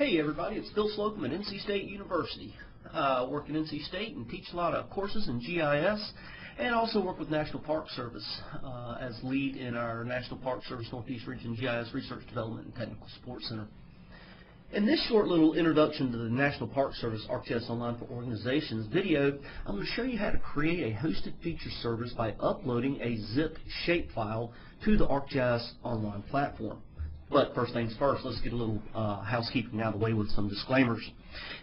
Hey everybody, it's Phil Slocum at NC State University. Work at NC State and teach a lot of courses in GIS, and also work with National Park Service as lead in our National Park Service Northeast Region GIS Research Development and Technical Support Center. In this short little introduction to the National Park Service ArcGIS Online for Organizations video, I'm going to show you how to create a hosted feature service by uploading a zip shapefile to the ArcGIS Online platform. But first things first, let's get a little housekeeping out of the way with some disclaimers.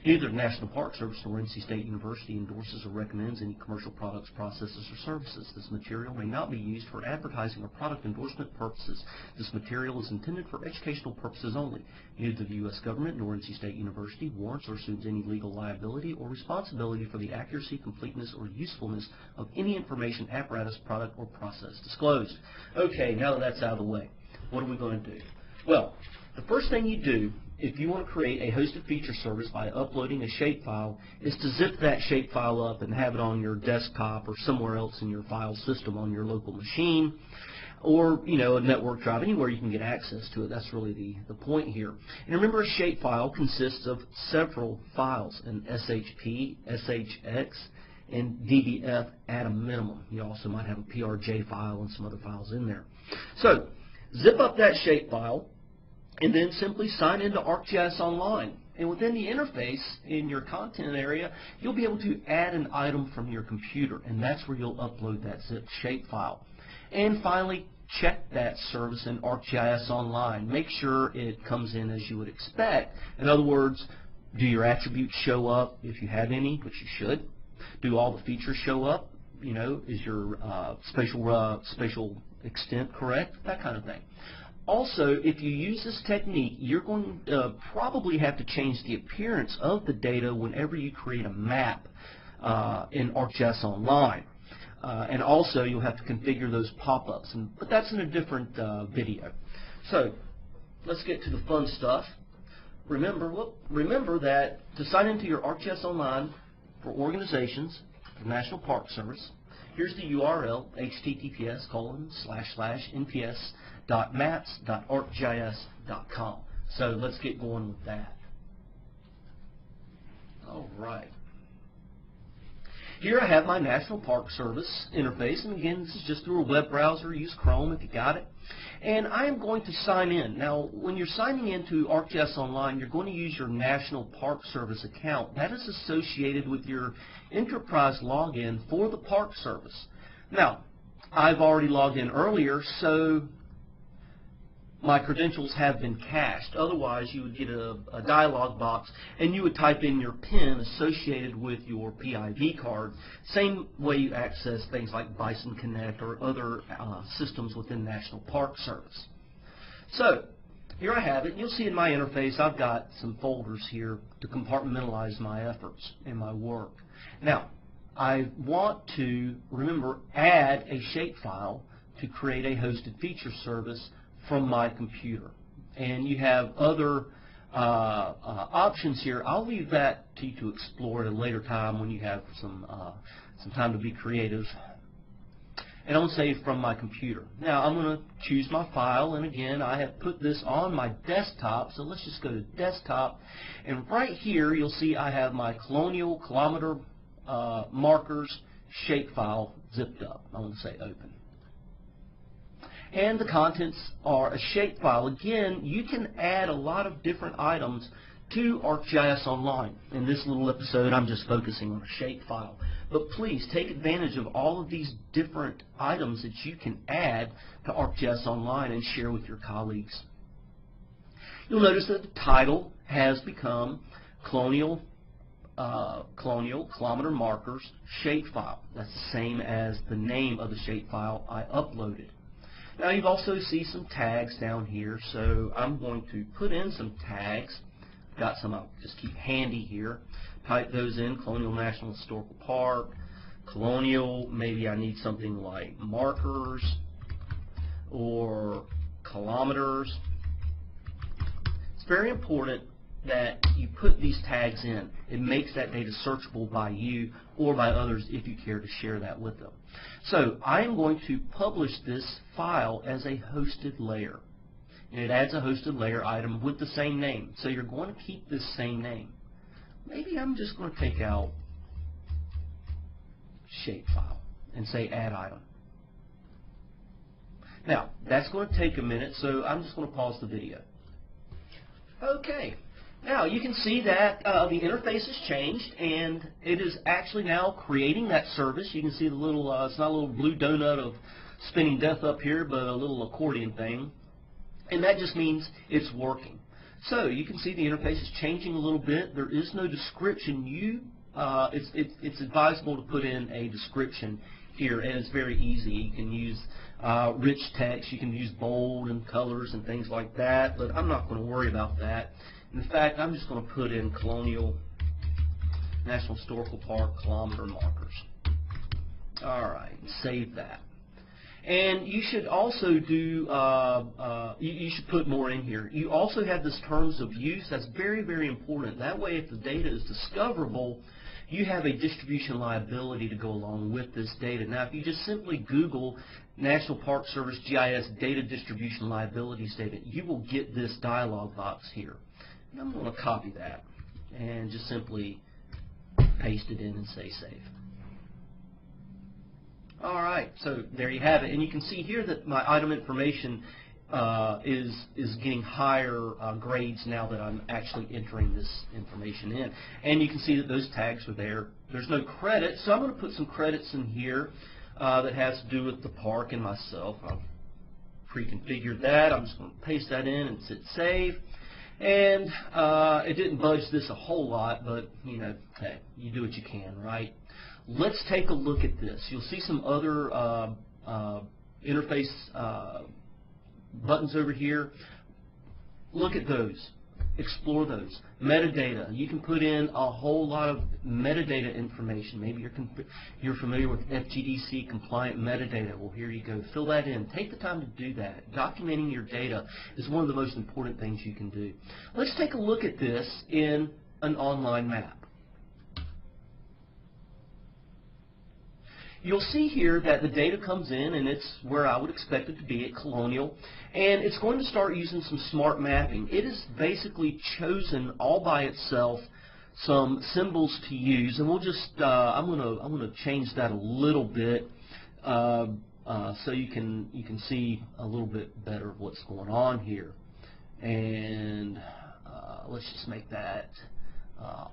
Neither the National Park Service nor NC State University endorses or recommends any commercial products, processes, or services. This material may not be used for advertising or product endorsement purposes. This material is intended for educational purposes only. Neither the U.S. government nor NC State University warrants or assumes any legal liability or responsibility for the accuracy, completeness, or usefulness of any information, apparatus, product, or process disclosed. Okay, now that that's out of the way, what are we going to do? Well, the first thing you do if you want to create a hosted feature service by uploading a shapefile is to zip that shapefile up and have it on your desktop or somewhere else in your file system on your local machine, or a network drive, anywhere you can get access to it. That's really the point here. And remember, a shapefile consists of several files, an SHP, SHX, and DBF at a minimum. You also might have a PRJ file and some other files in there. So zip up that shapefile and then simply sign into ArcGIS Online. And within the interface in your content area, you'll be able to add an item from your computer, and that's where you'll upload that zip shapefile. And finally, check that service in ArcGIS Online. Make sure it comes in as you would expect. In other words, do your attributes show up if you have any, which you should? Do all the features show up? Is your spatial extent correct? That kind of thing. Also, if you use this technique, you're going to probably have to change the appearance of the data whenever you create a map in ArcGIS Online. And also, you'll have to configure those pop-ups, but that's in a different video. So, let's get to the fun stuff. Remember that to sign into your ArcGIS Online for Organizations, the National Park Service, here's the URL, https://nps.maps.arcgis.com. So let's get going with that. All right. Here I have my National Park Service interface, and again, this is just through a web browser. Use Chrome if you got it. And I am going to sign in. Now, when you're signing into ArcGIS Online, you're going to use your National Park Service account. That is associated with your enterprise login for the Park Service. Now, I've already logged in earlier, so my credentials have been cached. Otherwise, you would get a dialog box, and you would type in your PIN associated with your PIV card. Same way you access things like Bison Connect or other systems within National Park Service. So, here I have it. You'll see in my interface, I've got some folders here to compartmentalize my efforts and my work. Now, I want to, remember, add a shapefile to create a hosted feature service from my computer. And you have other options here. I'll leave that to you to explore at a later time when you have some time to be creative. And I'm going to say from my computer. Now I'm going to choose my file, and again I have put this on my desktop, so let's just go to desktop, and right here you'll see I have my colonial kilometer markers shapefile zipped up. I'm going to say open. And the contents are a shapefile. Again, you can add a lot of different items to ArcGIS Online. In this little episode, I'm just focusing on a shapefile. But please take advantage of all of these different items that you can add to ArcGIS Online and share with your colleagues. You'll notice that the title has become Colonial Kilometer Markers Shapefile. That's the same as the name of the shapefile I uploaded. Now you also see some tags down here, so I'm going to put in some tags. Got some I'll just keep handy here. Type those in: Colonial National Historical Park, Colonial, maybe I need something like markers or kilometers. It's very important that you put these tags in. It makes that data searchable by you or by others if you care to share that with them. So I am going to publish this file as a hosted layer. and it adds a hosted layer item with the same name. So you're going to keep this same name. Maybe I'm just going to take out Shapefile and say add item. Now, that's going to take a minute, so I'm just going to pause the video. Okay. Now, you can see that the interface has changed, and it is actually now creating that service. You can see the little, it's not a little blue donut of spinning death up here, but a little accordion thing. And that just means it's working. So, you can see the interface is changing a little bit. There is no description. It's advisable to put in a description here, and it's very easy. You can use rich text, you can use bold and colors and things like that, but I'm not going to worry about that. In fact, I'm just going to put in Colonial National Historical Park kilometer markers. Alright, save that. And you should also do, you should put more in here. You also have this terms of use. That's very, very important. That way, if the data is discoverable, you have a distribution liability to go along with this data. Now, if you just simply Google National Park Service GIS Data Distribution Liability Statement, you will get this dialog box here. And I'm going to copy that and just simply paste it in and say save. Alright, so there you have it. And you can see here that my item information is getting higher grades now that I'm actually entering this information in. And you can see that those tags are there. There's no credit, so I'm going to put some credits in here that has to do with the park and myself. I've pre-configured that. I'm just going to paste that in and hit save. And it didn't budge this a whole lot, but you know, hey, you do what you can, right? Let's take a look at this. You'll see some other interface buttons over here. Look at those. Explore those. Metadata. You can put in a whole lot of metadata information. Maybe you're familiar with FGDC compliant metadata. Well, here you go. Fill that in. Take the time to do that. Documenting your data is one of the most important things you can do. Let's take a look at this in an online map. You'll see here that the data comes in, and it's where I would expect it to be at Colonial, and it's going to start using some smart mapping. It has basically chosen all by itself some symbols to use, and we'll just I'm going to change that a little bit so you can see a little bit better of what's going on here. And let's just make that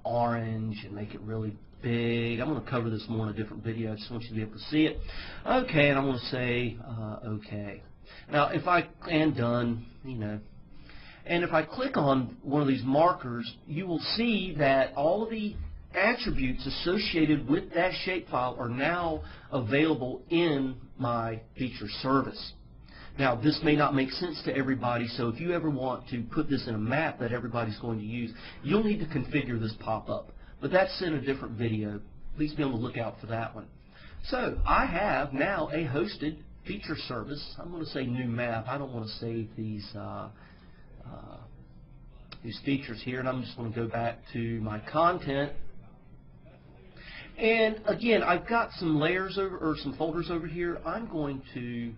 orange and make it really big. I'm going to cover this more in a different video. I just want you to be able to see it. Okay, and I'm going to say okay. Now, if I and done, you know, and if I click on one of these markers, you will see that all of the attributes associated with that shapefile are now available in my feature service. Now, this may not make sense to everybody, so if you ever want to put this in a map that everybody's going to use, you'll need to configure this pop-up. But that's in a different video. Please be on the lookout for that one. So, I have now a hosted feature service. I'm going to say new map. I don't want to save these features here, and I'm just going to go back to my content. And again, I've got some layers over, or some folders over here. I'm going to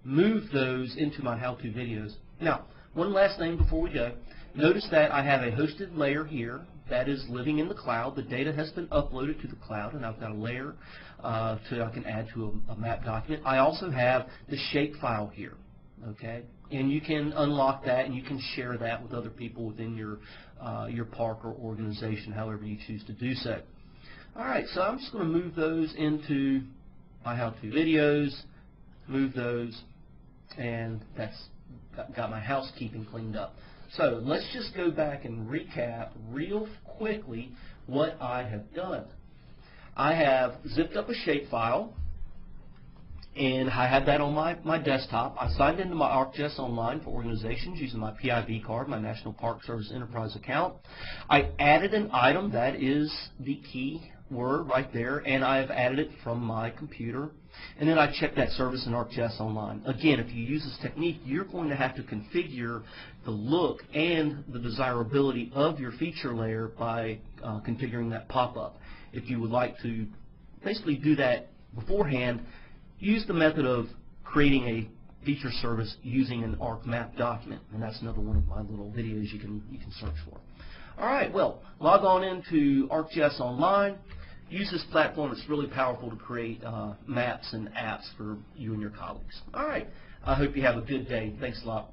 move those into my how-to videos. Now, one last thing before we go. Notice that I have a hosted layer here that is living in the cloud. The data has been uploaded to the cloud, and I've got a layer I can add to a map document. I also have the shapefile here, okay? And you can unlock that, and you can share that with other people within your park or organization, however you choose to do so. All right, so I'm just going to move those into my how-to videos, move those, and that's got my housekeeping cleaned up. So let's just go back and recap real quickly what I have done. I have zipped up a shapefile, and I have that on my desktop. I signed into my ArcGIS Online for organizations using my PIV card, my National Park Service Enterprise account. I added an item, that is the key word right there, and I have added it from my computer. And then I checked that service in ArcGIS Online. Again, if you use this technique, you're going to have to configure the look and the desirability of your feature layer by configuring that pop-up. If you would like to basically do that beforehand, use the method of creating a feature service using an ArcMap document, and that's another one of my little videos you can search for. All right, well, log on into ArcGIS Online. Use this platform. It's really powerful to create maps and apps for you and your colleagues. All right, I hope you have a good day. Thanks a lot.